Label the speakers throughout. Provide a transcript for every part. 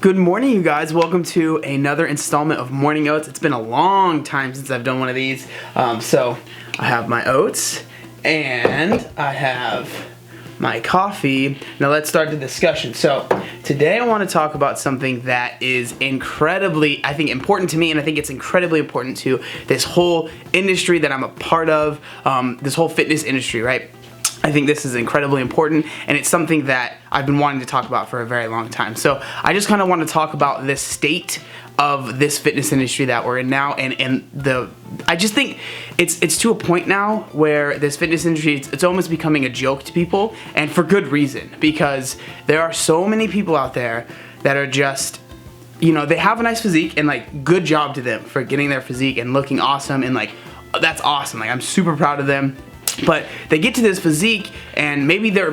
Speaker 1: Good morning, you guys. Welcome to another installment of Morning Oats. It's been a long time since I've done one of these. So I have my oats and I have my coffee. Now let's start the discussion. So today I want to talk about something that is incredibly, I think, important to me, and I think it's incredibly important to this whole industry that I'm a part of, this whole fitness industry, right? I think this is incredibly important, and it's something that I've been wanting to talk about for a very long time. So I just kind of want to talk about this state of this fitness industry that we're in now, and I just think it's to a point now where this fitness industry, it's almost becoming a joke to people, and for good reason, because there are so many people out there that are just, you know, they have a nice physique, and like, good job to them for getting their physique and looking awesome, and like, that's awesome. Like, I'm super proud of them. But they get to this physique, and maybe they're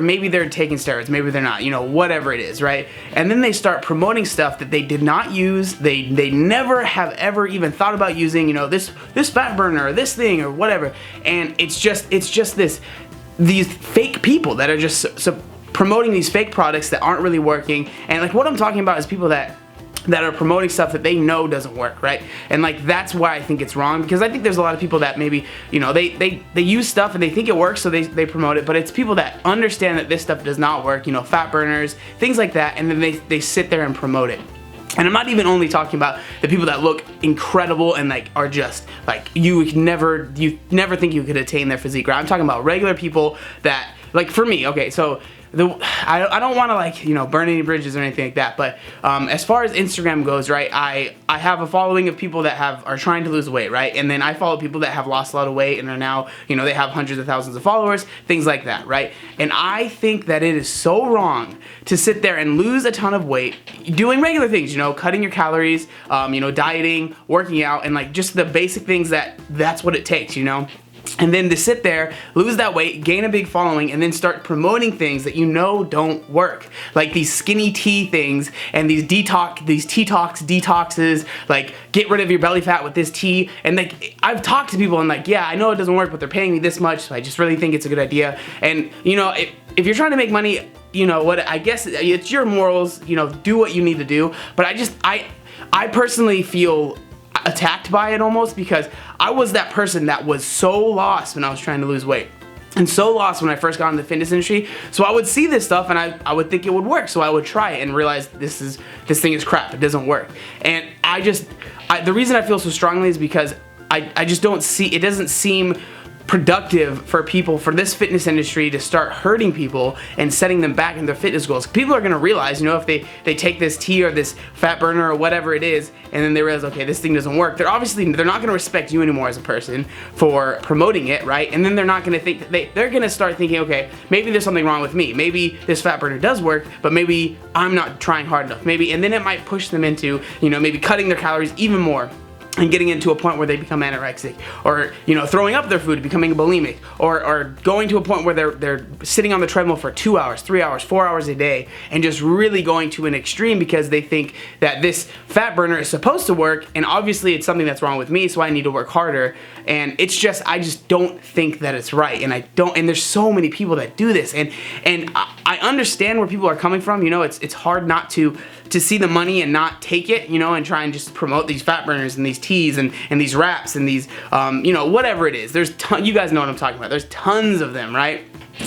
Speaker 1: taking steroids, maybe they're not, you know, whatever it is, right? And then they start promoting stuff that they did not use, they never have ever even thought about using, you know, this fat burner or this thing or whatever. And it's just these fake people that are just promoting these fake products that aren't really working. And like, what I'm talking about is people that are promoting stuff that they know doesn't work, right? And like, that's why I think it's wrong, because I think there's a lot of people that maybe, you know, they use stuff and they think it works, so they promote it, but it's people that understand that this stuff does not work, you know, fat burners, things like that, and then they sit there and promote it. And I'm not even only talking about the people that look incredible and like are just like, you never think you could attain their physique, right? I'm talking about regular people that, like, for me, okay, so I don't want to, like, you know, burn any bridges or anything like that, but as far as Instagram goes, right, I have a following of people that are trying to lose weight, right, and then I follow people that have lost a lot of weight and are now, you know, they have hundreds of thousands of followers, things like that, right? And I think that it is so wrong to sit there and lose a ton of weight doing regular things, you know, cutting your calories, you know, dieting, working out, and like just the basic things that's what it takes, you know. And then to sit there, lose that weight, gain a big following, and then start promoting things that you know don't work. Like these skinny tea things and these detoxes, like get rid of your belly fat with this tea. And like, I've talked to people and like, yeah, I know it doesn't work, but they're paying me this much, so I just really think it's a good idea. And you know, if you're trying to make money, you know what, I guess it's your morals, you know, do what you need to do. But I personally feel attacked by it almost, because I was that person that was so lost when I was trying to lose weight, and so lost when I first got into the fitness industry. So I would see this stuff and I would think it would work, so I would try it and realize this thing is crap, it doesn't work. And the reason I feel so strongly is because I just don't see, it doesn't seem productive for people, for this fitness industry to start hurting people and setting them back in their fitness goals. People are going to realize, you know, if they take this tea or this fat burner or whatever it is, and then they realize, okay, this thing doesn't work, they're not going to respect you anymore as a person for promoting it, right? And then they're not going to think, they're going to start thinking, okay, maybe there's something wrong with me, maybe this fat burner does work, but maybe I'm not trying hard enough, maybe. And then it might push them into, you know, maybe cutting their calories even more, and getting into a point where they become anorexic, or, you know, throwing up their food, becoming bulimic, or going to a point where they're sitting on the treadmill for 2 hours, 3 hours, 4 hours a day, and just really going to an extreme because they think that this fat burner is supposed to work, and obviously it's something that's wrong with me, so I need to work harder. And it's just, I just don't think that it's right, and there's so many people that do this, and I understand where people are coming from. You know, it's hard not to see the money and not take it, you know, and try and just promote these fat burners and these teas and these wraps and these, you know, whatever it is. You guys know what I'm talking about. There's tons of them, right?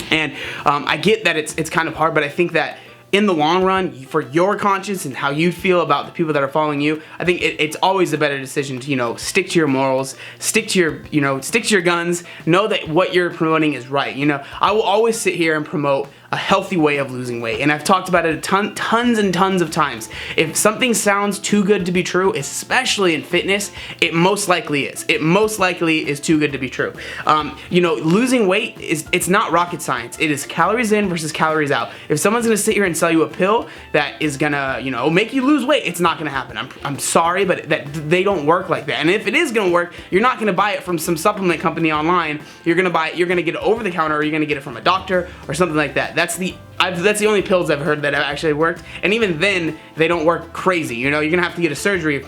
Speaker 1: And I get that it's kind of hard, but I think that in the long run, for your conscience and how you feel about the people that are following you, I think it's always a better decision to, you know, stick to your morals, stick to your guns, know that what you're promoting is right. You know, I will always sit here and promote a healthy way of losing weight, and I've talked about it tons and tons of times. If something sounds too good to be true, especially in fitness, it most likely is. It most likely is too good to be true. You know, losing weight it's not rocket science. It is calories in versus calories out. If someone's gonna sit here and sell you a pill that is gonna, you know, make you lose weight, it's not gonna happen. I'm sorry, but they don't work like that. And if it is gonna work, you're not gonna buy it from some supplement company online. You're gonna get it over the counter, or you're gonna get it from a doctor or something like that. That's the only pills I've heard that have actually worked, and even then they don't work crazy. You know, you're gonna have to get a surgery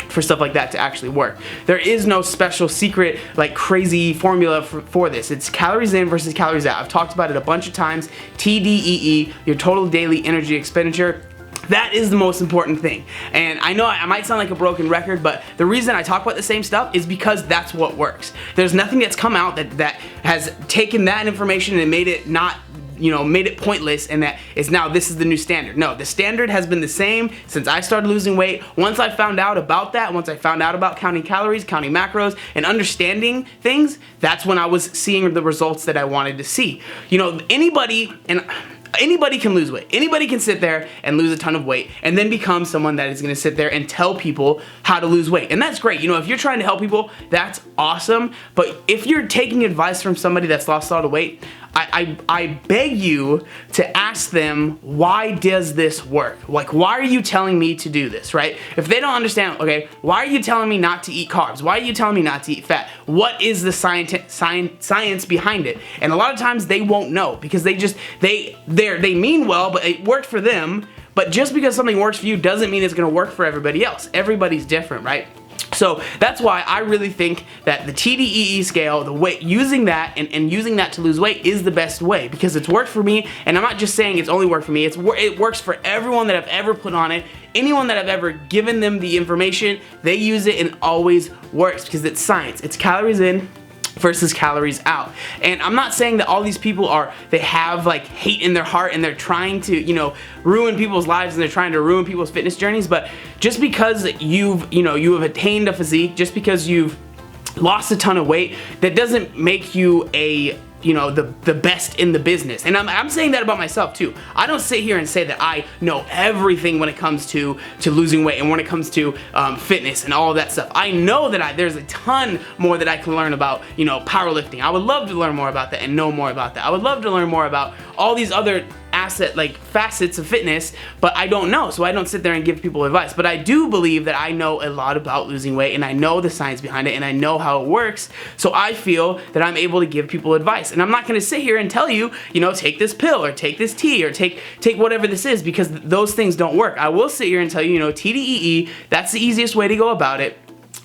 Speaker 1: for stuff like that to actually work. There is no special secret, like, crazy formula for this. It's calories in versus calories out. I've talked about it a bunch of times. TDEE, your total daily energy expenditure. That is the most important thing. And I know I might sound like a broken record, but the reason I talk about the same stuff is because that's what works. There's nothing that's come out that has taken that information and made it not, made it pointless, and that is now this is the new standard. No, the standard has been the same since I started losing weight. Once I found out about that, once I found out about counting calories, counting macros, and understanding things, that's when I was seeing the results that I wanted to see. Anybody can lose weight. Anybody can sit there and lose a ton of weight and then become someone that is going to sit there and tell people how to lose weight. And that's great. If you're trying to help people, that's awesome. But if you're taking advice from somebody that's lost a lot of weight, I beg you to ask them, why does this work? Like, why are you telling me to do this, right? If they don't understand, okay, why are you telling me not to eat carbs? Why are you telling me not to eat fat? What is the science behind it? And a lot of times they won't know, because they mean well, but it worked for them. But just because something works for you doesn't mean it's gonna work for everybody else. Everybody's different, right? So that's why I really think that the TDEE scale, the weight, using that and using that to lose weight is the best way, because it's worked for me. And I'm not just saying it's only worked for me, it works for everyone that I've ever put on it. Anyone that I've ever given them the information, they use it and it always works, because it's science. It's calories in versus calories out. And I'm not saying that all these people they have like hate in their heart and they're trying to, ruin people's lives and they're trying to ruin people's fitness journeys, but just because you have attained a physique, just because you've lost a ton of weight, that doesn't make you the best in the business. And I'm saying that about myself too. I don't sit here and say that I know everything when it comes to losing weight and when it comes to fitness and all of that stuff. I know that there's a ton more that I can learn about, powerlifting. I would love to learn more about that and know more about that. I would love to learn more about all these other facets of fitness, but I don't know, so I don't sit there and give people advice. But I do believe that I know a lot about losing weight, and I know the science behind it, and I know how it works, so I feel that I'm able to give people advice. And I'm not going to sit here and tell you, take this pill or take this tea or take whatever this is, because those things don't work. I will sit here and tell you, TDEE, that's the easiest way to go about it.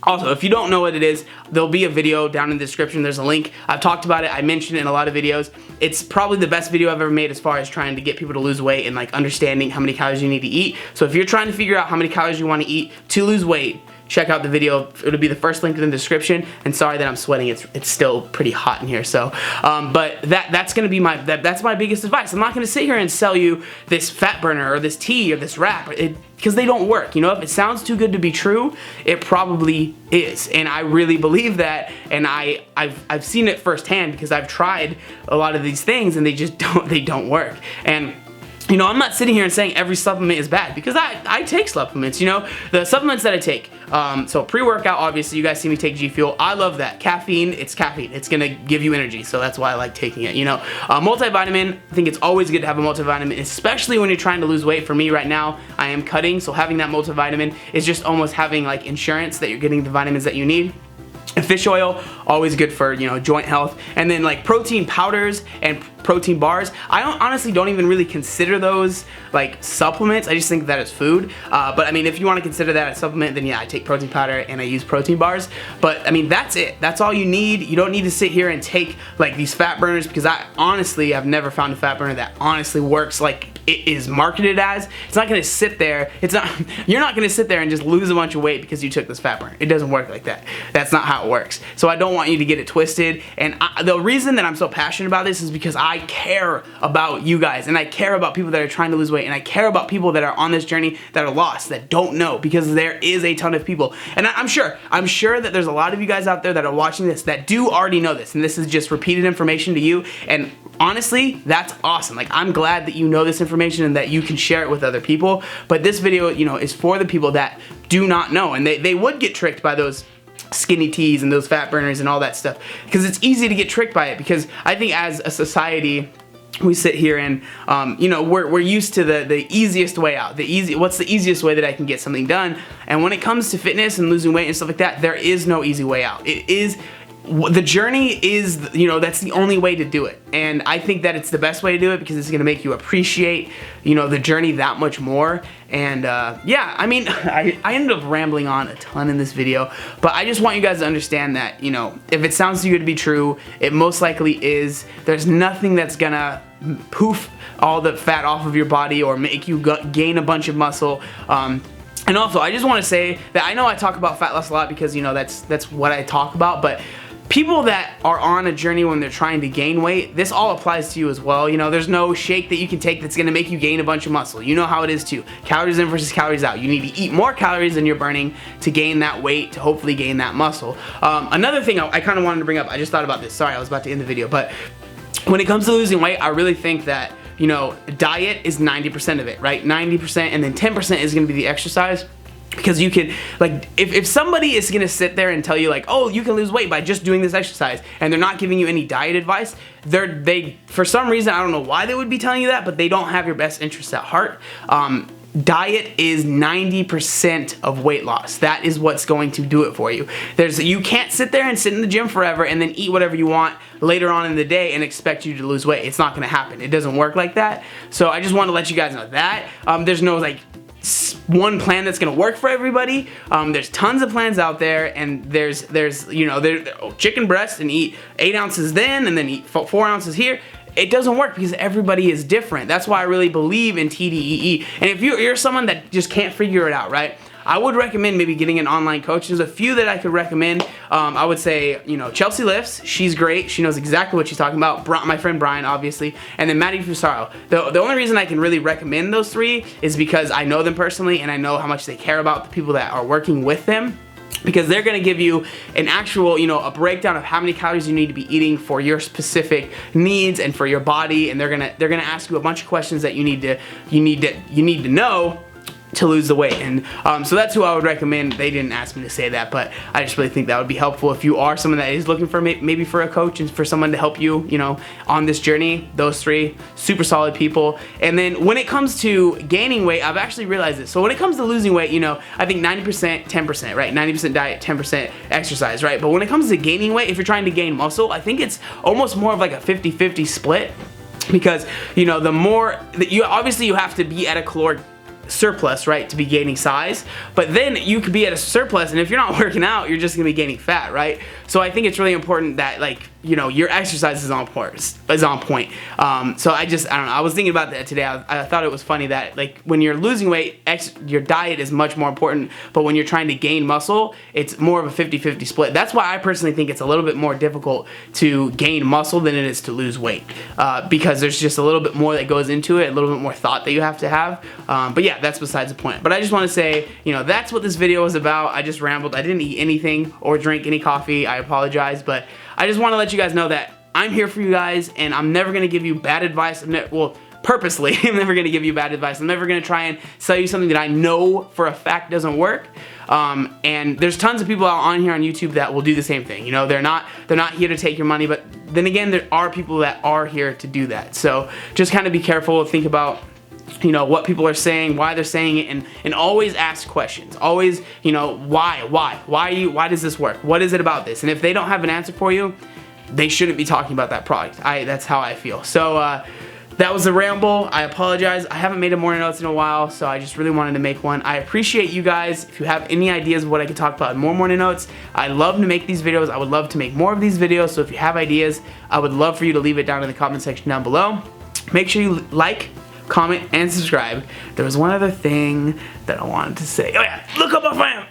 Speaker 1: Also, if you don't know what it is, there'll be a video down in the description. There's a link. I've talked about it. I mentioned it in a lot of videos. It's probably the best video I've ever made as far as trying to get people to lose weight and understanding how many calories you need to eat. So if you're trying to figure out how many calories you want to eat to lose weight, check out the video. It'll be the first link in the description. And sorry that I'm sweating. It's still pretty hot in here. So, but that's gonna be that's my biggest advice. I'm not gonna sit here and sell you this fat burner or this tea or this wrap, because they don't work. If it sounds too good to be true, it probably is. And I really believe that. And I've seen it firsthand, because I've tried a lot of these things and they just don't work. And I'm not sitting here and saying every supplement is bad, because I take supplements. The supplements that I take, so pre-workout, obviously you guys see me take G Fuel. I love that. Caffeine, it's gonna give you energy, so that's why I like taking it. Multivitamin, I think it's always good to have a multivitamin, especially when you're trying to lose weight. For me right now, I am cutting, so having that multivitamin is just almost having insurance that you're getting the vitamins that you need. And fish oil, always good for, joint health. And then protein powders and protein bars, I honestly don't even really consider those supplements. I just think that it's food. But I mean, if you want to consider that a supplement, then yeah, I take protein powder and I use protein bars. But I mean, that's it. That's all you need. You don't need to sit here and take these fat burners, because I've never found a fat burner that honestly works like it is marketed as. It's not gonna sit there. You're not gonna sit there and just lose a bunch of weight because you took this fat burner. It doesn't work like that. That's not how it works. So I don't want you to get it twisted. And the reason that I'm so passionate about this is because I care about you guys, and I care about people that are trying to lose weight, and I care about people that are on this journey that are lost, that don't know, because there is a ton of people. And I'm sure that there's a lot of you guys out there that are watching this that do already know this, and this is just repeated information to you. And honestly, that's awesome. I'm glad that you know this information and that you can share it with other people. But this video, is for the people that do not know, and they would get tricked by those skinny teas and those fat burners and all that stuff, because it's easy to get tricked by it. Because I think as a society, we sit here and we're used to the easiest way out. What's the easiest way that I can get something done? And when it comes to fitness and losing weight and stuff like that, there is no easy way out. The journey is, that's the only way to do it. And I think that it's the best way to do it, because it's going to make you appreciate, the journey that much more. And yeah, I mean, I ended up rambling on a ton in this video, but I just want you guys to understand that, if it sounds too good to be true, it most likely is. There's nothing that's gonna poof all the fat off of your body or make you gain a bunch of muscle. And also, I just want to say that I know I talk about fat loss a lot because, you know, that's what I talk about, but people that are on a journey when they're trying to gain weight, this all applies to you as well. You know, there's no shake that you can take that's going to make you gain a bunch of muscle. You know how it is too. Calories in versus calories out. You need to eat more calories than you're burning to gain that weight, to hopefully gain that muscle. Another thing I kind of wanted to bring up, I just thought about this. Sorry, I was about to end the video, but when it comes to losing weight, I really think that, you know, diet is 90% of it, right? 90%, and then 10% is going to be the exercise. Because you can, like, if somebody is gonna sit there and tell you like, oh, you can lose weight by just doing this exercise, and they're not giving you any diet advice, they for some reason, I don't know why they would be telling you that, but they don't have your best interests at heart. Diet is 90% of weight loss. That is what's going to do it for you. You can't sit there and sit in the gym forever and then eat whatever you want later on in the day and expect you to lose weight. It's not gonna happen. It doesn't work like that. So I just want to let you guys know that. There's no like one plan that's gonna work for everybody. There's tons of plans out there, and there's you know, chicken breast and eat 8 ounces then and then eat 4 ounces here. It doesn't work because everybody is different. That's why I really believe in TDEE. And if you're someone that just can't figure it out, right, I would recommend maybe getting an online coach. There's a few that I could recommend. I would say, you know, Chelsea Lifts. She's great. She knows exactly what she's talking about. My friend Brian, obviously. And then Maddie Fusaro. The only reason I can really recommend those three is because I know them personally and I know how much they care about the people that are working with them. Because they're going to give you an actual, you know, a breakdown of how many calories you need to be eating for your specific needs and for your body, and they're gonna ask you a bunch of questions that you need to know to lose the weight. And so that's who I would recommend. They didn't ask me to say that, but I just really think that would be helpful if you are someone that is looking for maybe for a coach and for someone to help you, you know, on this journey. Those three super solid people. And then when it comes to gaining weight, I've actually realized this. So when it comes to losing weight, you know, I think 90%, 10%, right? 90% diet, 10% exercise, right? But when it comes to gaining weight, if you're trying to gain muscle, I think it's almost more of like a 50-50 split, because, you know, the more that you have to be at a caloric surplus, right, to be gaining size, but then you could be at a surplus, and if you're not working out, you're just gonna be gaining fat, right? So I think it's really important that, like, you know, your exercise is on point. So I don't know, I was thinking about that today. I thought it was funny that, like, when you're losing weight, your diet is much more important, but when you're trying to gain muscle, it's more of a 50-50 split. That's why I personally think it's a little bit more difficult to gain muscle than it is to lose weight, because there's just a little bit more that goes into it, a little bit more thought that you have to have. But yeah, that's besides the point. But I just want to say, you know, that's what this video was about. I just rambled. I didn't eat anything or drink any coffee. I apologize, but I just want to let you guys know that I'm here for you guys, and I'm never going to give you bad advice. Well, purposely, I'm never going to give you bad advice. I'm never going to try and sell you something that I know for a fact doesn't work. And there's tons of people out on here on YouTube that will do the same thing. You know, they're not here to take your money, but then again, there are people that are here to do that. So just kind of be careful, think about, you know, what people are saying, why they're saying it, and always ask questions. Always, you know, why does this work? What is it about this? And if they don't have an answer for you, they shouldn't be talking about that product. That's how I feel. So that was a ramble. I apologize. I haven't made a Mornin Oats in a while, so I just really wanted to make one. I appreciate you guys. If you have any ideas of what I could talk about in more Mornin Oats, I love to make these videos. I would love to make more of these videos. So if you have ideas, I would love for you to leave it down in the comment section down below. Make sure you like, comment, and subscribe. There was one other thing that I wanted to say. Oh yeah, look up my fan.